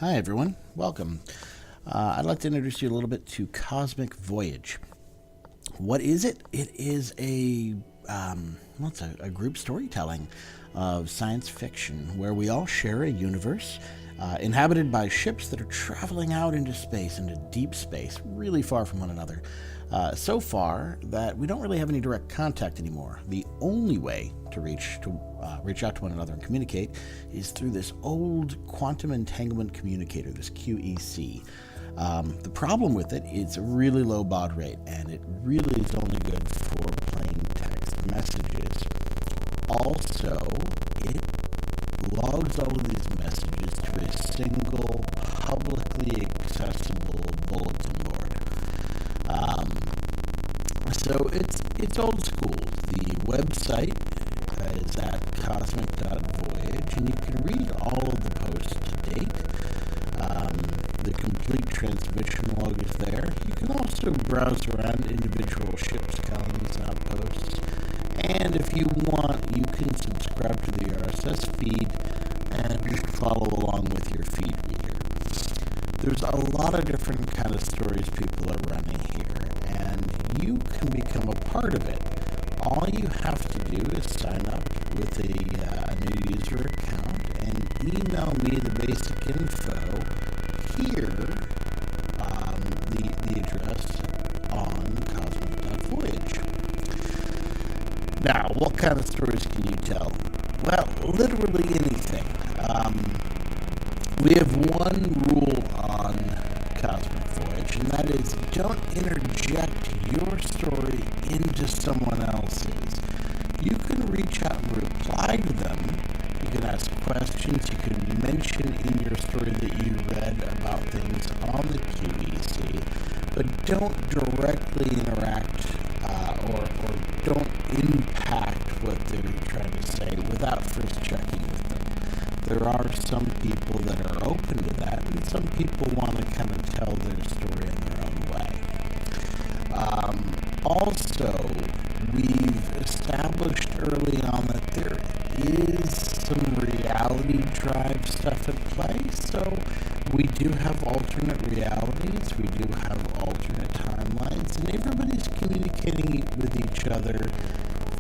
Hi, everyone. Welcome. I'd like to introduce you a little bit to Cosmic Voyage. What is it? It is it's a group storytelling of science fiction where we all share a universe inhabited by ships that are traveling out into space, into deep space, really far from one another. So far that we don't really have any direct contact anymore. The only way to reach out to one another and communicate is through this old quantum entanglement communicator, this QEC. The problem with it is a really low baud rate, and it really is only good for plain text messages. Also, it logs all of these messages to a single publicly accessible bulletin board. So it's old school. The website is at cosmic.voyage, and you can read all of the posts to date. The complete transmission log is there. You can also browse around individual ships, colonies, and outposts. And if you want, you can subscribe to the RSS feed and just follow along with your feed reader. There's a lot of different kind of stories people are running here, and you can become a part of it. All you have to do is sign up with a new user account and email me the basic info here, the address on cosmic.voyage. Now, what kind of stories can you tell? Well, literally anything. We have one rule on Cosmic Voyage, and that is don't interject your story into someone else's. You can reach out and reply to them. You can ask questions. You can mention in your story that you read about things on the QEC, but don't directly interact or don't impact what they're trying to say without first checking with them. There are some people that are open to that, and some people want to kind of tell their story in their own way. Also, we've established early on that there is some reality drive stuff at play, so we do have alternate realities, we do have alternate timelines, and everybody's communicating with each other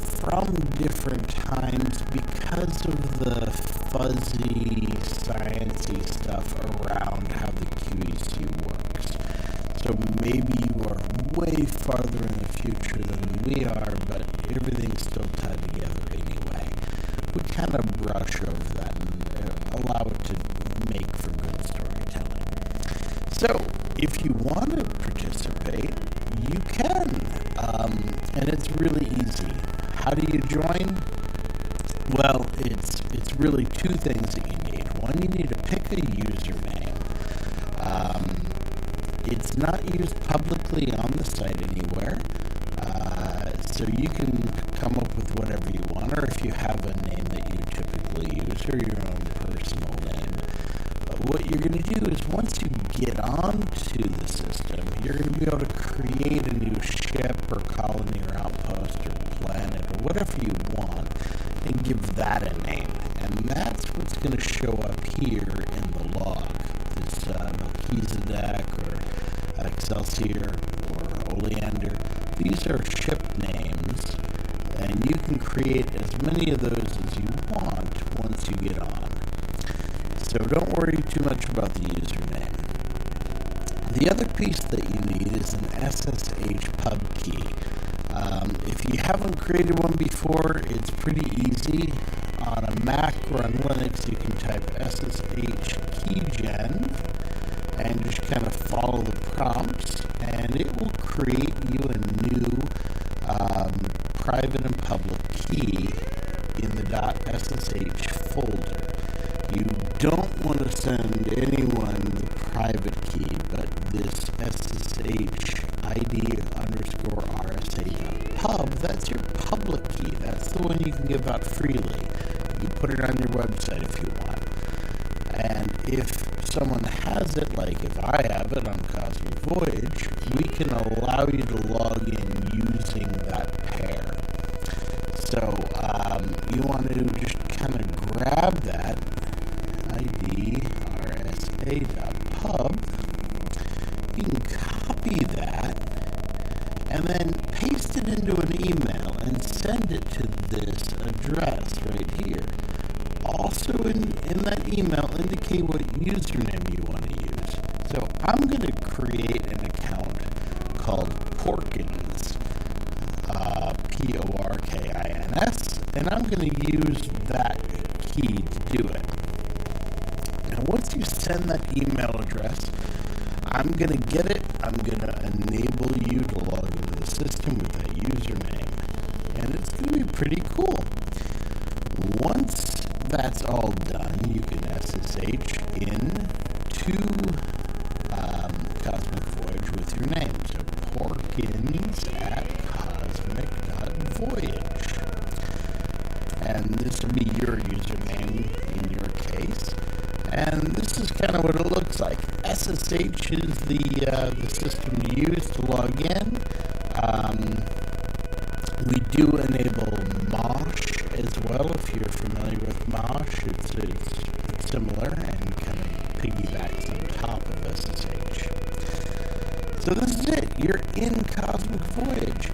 from different times because of the fuzzy, sciencey stuff around how the QEC works. So maybe you are way farther in the future than we are, but everything's still tied together anyway. We kind of brush over that and allow it to make for good storytelling. So, if you want to participate, you can. And it's really easy. How do you join? Well, it's really two things that you need. One, you need to pick a username. It's not used publicly on the site anywhere, so you can come up with whatever you want, or if you have a name that you typically use, or your own personal name. What you're going to do is once you get onto the system, you're going to be able to create a new ship or colony or outpost or planet or whatever you want and give that a name. And that's what's going to show up here in the log. This Melchizedek or Excelsior or Oleander. These are ship names, and you can create as many of those as you want once you get on. So don't worry too much about the username. The other piece that you need is an SSH pub key. If you haven't created one before, it's pretty easy. On a Mac or on Linux, you can type SSH keygen and just kind of follow the prompts, and it will create you a new private and public key in the .ssh folder. You don't want to send anyone the private key, but this SSH ID underscore RSA pub, that's your public key. That's the one you can give out freely. You can put it on your website if you want. And if someone has it, like if I have it on Cosmic Voyage, we can allow you to log in using that pair. So you want to just kind of grab that ID, RSA, ca.pub. You can copy that and then paste it into an email and send it to this address right here. Also in that email, indicate what username you want to use. So I'm going to create an account called Porkins, Porkins, and I'm going to use that key to do it. Now once you send that email address, I'm going to get it, I'm going to enable you to log into the system with that username, and it's going to be pretty cool. Once that's all done, you can SSH into Cosmic Voyage with your name. So Porkins at cosmic.voyage. And this will be your username in your case. And this is kind of what it looks like. SSH is the system you use to log in. We do enable Mosh as well. If you're familiar with Mosh, it's similar and kind of piggybacks on top of SSH. So this is it. You're in Cosmic Voyage.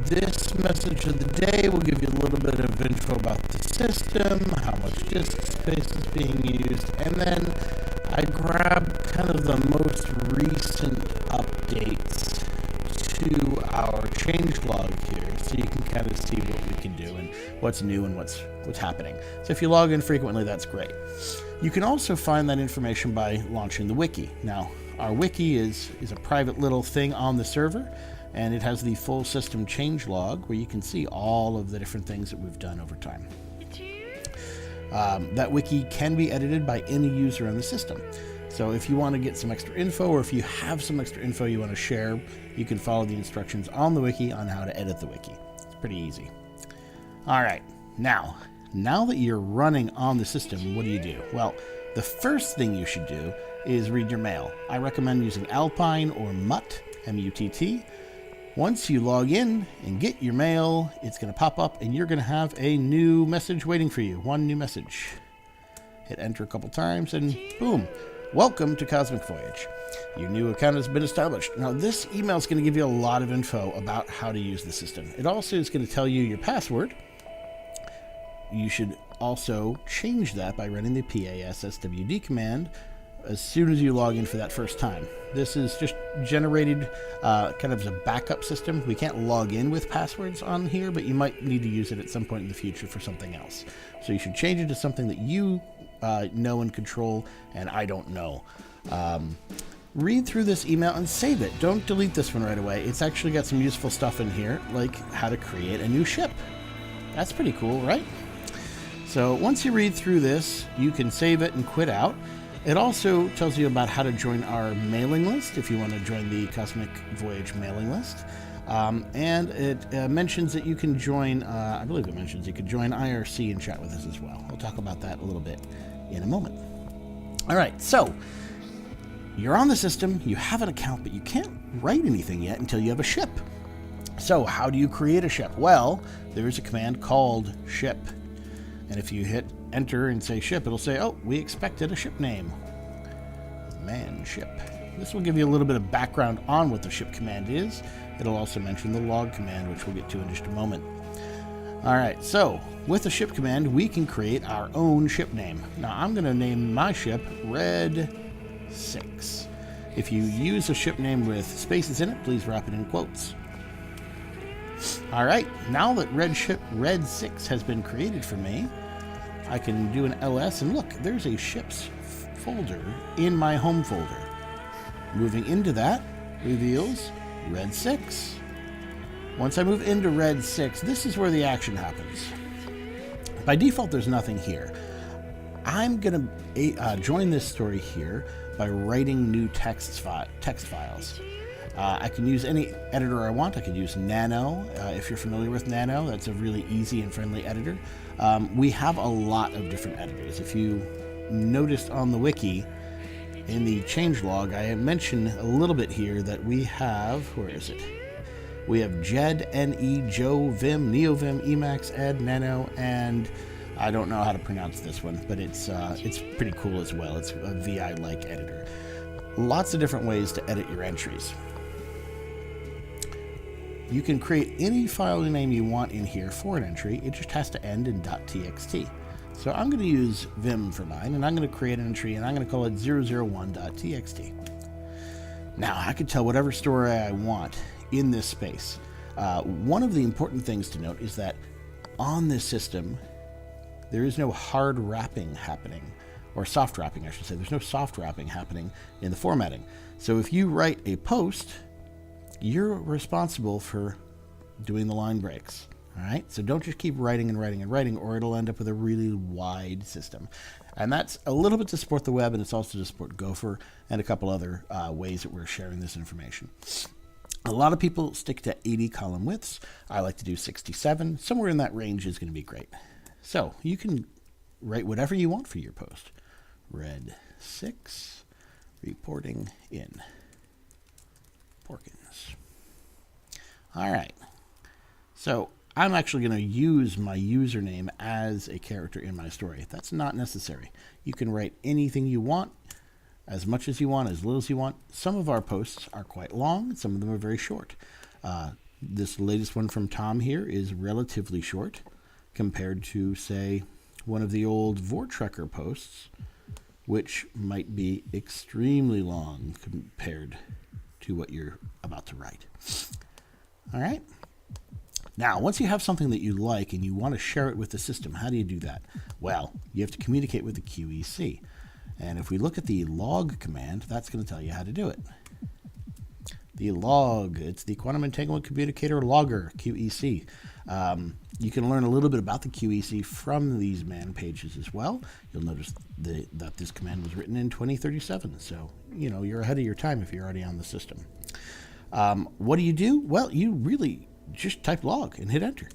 This message of the day will give you a little bit of info about the system, how much disk space is being used, and then I grabbed kind of the most recent updates to our changelog here, so you can kind of see what we can do and what's new and what's happening. So if you log in frequently, that's great. You can also find that information by launching the wiki. Now, our wiki is a private little thing on the server, and it has the full system changelog where you can see all of the different things that we've done over time. That wiki can be edited by any user on the system. So if you want to get some extra info, or if you have some extra info you want to share, you can follow the instructions on the wiki on how to edit the wiki. It's pretty easy. All right, now that you're running on the system, what do? Well, the first thing you should do is read your mail. I recommend using Alpine or Mutt, M-U-T-T. Once you log in and get your mail, it's going to pop up and you're going to have a new message waiting for you. One new message. Hit enter a couple times and boom. Welcome to Cosmic Voyage. Your new account has been established. Now this email is going to give you a lot of info about how to use the system. It also is going to tell you your password. You should also change that by running the PASSWD command as soon as you log in for that first time. This is just generated kind of as a backup system. We can't log in with passwords on here, but you might need to use it at some point in the future for something else. So you should change it to something that you know and control, and I don't know. Read through this email and save it. Don't delete this one right away. It's actually got some useful stuff in here, like how to create a new ship. That's pretty cool, right? So once you read through this, you can save it and quit out. It also tells you about how to join our mailing list if you want to join the Cosmic Voyage mailing list. And it mentions that you can join, I believe it mentions you could join IRC and chat with us as well. We'll talk about that a little bit in a moment. All right, so you're on the system, you have an account, but you can't write anything yet until you have a ship. So how do you create a ship? Well, there's a command called ship. And if you hit enter and say ship, it'll say, oh, we expected a ship name. Man ship. This will give you a little bit of background on what the ship command is. It'll also mention the log command, which we'll get to in just a moment. All right, so with the ship command, we can create our own ship name. Now, I'm going to name my ship Red 6. If you use a ship name with spaces in it, please wrap it in quotes. All right, now that Red 6 has been created for me, I can do an ls, and look, there's a ships folder in my home folder. Moving into that reveals Red 6. Once I move into Red 6, this is where the action happens. By default, there's nothing here. I'm going to join this story here by writing new text files. I can use any editor I want. I could use Nano. If you're familiar with Nano, that's a really easy and friendly editor. We have a lot of different editors. If you noticed on the wiki, in the changelog, I mentioned a little bit here that we have, where is it? We have Jed, NE, Joe, Vim, NeoVim, Emacs, Ed, Nano, and I don't know how to pronounce this one, but it's pretty cool as well. It's a VI-like editor. Lots of different ways to edit your entries. You can create any file name you want in here for an entry. It just has to end in .txt. So I'm going to use Vim for mine, and I'm going to create an entry, and I'm going to call it 001.txt. Now, I can tell whatever story I want in this space. One of the important things to note is that on this system, there is no hard wrapping happening, or soft wrapping, I should say. There's no soft wrapping happening in the formatting. So if you write a post, you're responsible for doing the line breaks. All right, so don't just keep writing and writing and writing, or it'll end up with a really wide system. And that's a little bit to support the web, and it's also to support Gopher and a couple other ways that we're sharing this information. A lot of people stick to 80 column widths. I like to do 67. Somewhere in that range is going to be great. So you can write whatever you want for your post. Red 6, reporting in Porkins. All right, so I'm actually going to use my username as a character in my story. That's not necessary. You can write anything you want, as much as you want, as little as you want. Some of our posts are quite long, some of them are very short. This latest one from Tom here is relatively short compared to, say, one of the old Vortrekker posts, which might be extremely long compared to what you're about to write. All right. Now, once you have something that you like and you want to share it with the system, how do you do that? Well, you have to communicate with the QEC. And if we look at the log command, that's going to tell you how to do it. The log, it's the Quantum Entanglement Communicator Logger, QEC. You can learn a little bit about the QEC from these man pages as well. You'll notice that this command was written in 2037, so you're ahead of your time if you're already on the system. What do? Well, you really just type log and hit enter.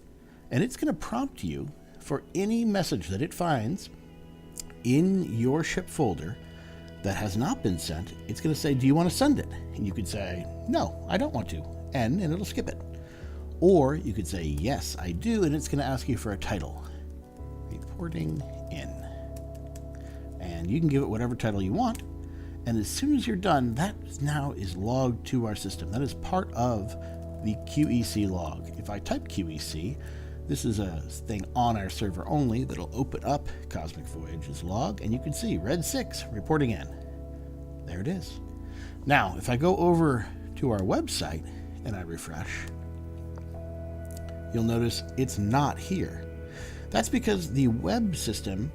And it's going to prompt you for any message that it finds in your ship folder that has not been sent. It's going to say, do you want to send it? And you could say, no, I don't want to. And it'll skip it. Or you could say, yes, I do. And it's going to ask you for a title. Reporting in. And you can give it whatever title you want. And as soon as you're done, that now is logged to our system. That is part of the QEC log. If I type QEC, this is a thing on our server only that'll open up Cosmic Voyage's log, and you can see Red 6 reporting in. There it is. Now, if I go over to our website and I refresh, you'll notice it's not here. That's because the web system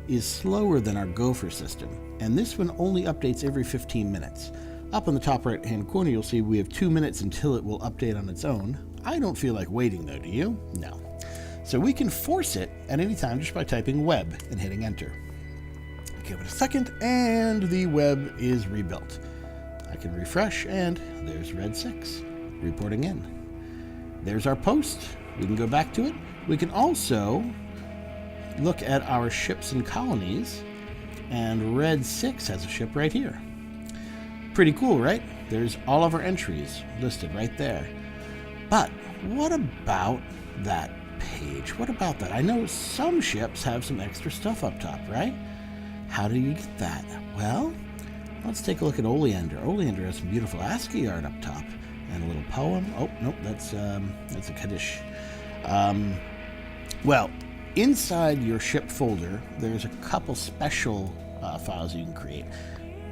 is slower than our Gopher system, and this one only updates every 15 minutes. Up in the top right hand corner, you'll see we have 2 minutes until it will update on its own. I don't feel like waiting though, do you? No. So we can force it at any time just by typing web and hitting enter. Give it a second, and the web is rebuilt. I can refresh, and there's Red 6 reporting in. There's our post. We can go back to it. We can also look at our ships and colonies, and Red 6 has a ship right here. Pretty cool, right? There's all of our entries listed right there. But what about that page? What about that? I know some ships have some extra stuff up top, right? How do you get that? Well, let's take a look at Oleander. Oleander has some beautiful ASCII art up top and a little poem. Oh, nope, that's a Kaddish. Well, inside your ship folder, there's a couple special files you can create.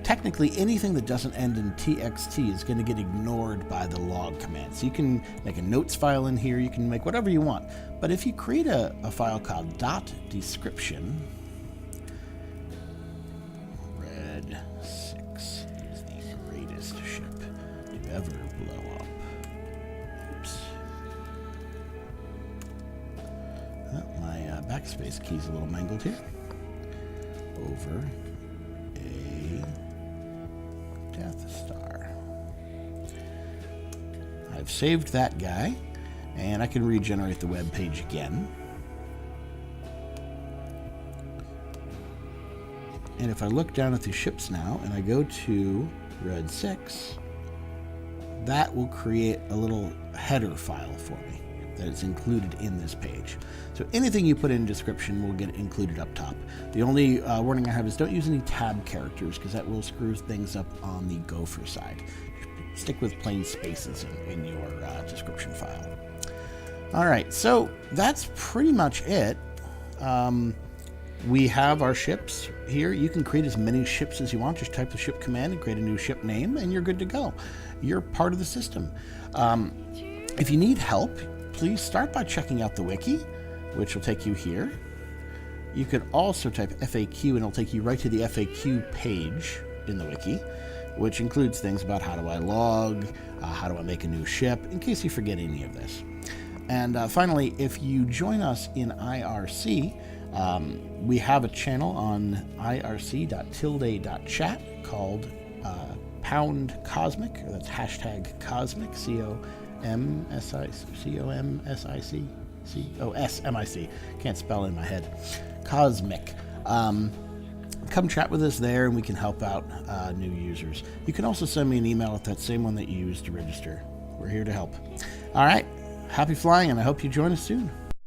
Technically, anything that doesn't end in txt is going to get ignored by the log command. So you can make a notes file in here, you can make whatever you want. But if you create a file called .description, Red 6 is the greatest ship to ever blow up. Oops. Well, my backspace key's a little mangled here. Over a Death Star. I've saved that guy, and I can regenerate the web page again. And if I look down at the ships now, and I go to Red 6, that will create a little header file for me. that is included in this page. So anything you put in description will get included up top. The only warning I have is don't use any tab characters, because that will screw things up on the Gopher side. Stick with plain spaces in your description file. All right, so that's pretty much it. We have our ships here. You can create as many ships as you want. Just type the ship command and create a new ship name, and you're good to go. You're part of the system. If you need help, please start by checking out the wiki, which will take you here. You could also type FAQ, and it'll take you right to the FAQ page in the wiki, which includes things about how do I log, how do I make a new ship, in case you forget any of this. And finally, if you join us in IRC, we have a channel on irc.tilde.chat called #cosmic, or that's hashtag cosmic, COSMIC. Can't spell in my head. Cosmic. Come chat with us there, and we can help out new users. You can also send me an email at that same one that you used to register. We're here to help. All right. Happy flying, and I hope you join us soon.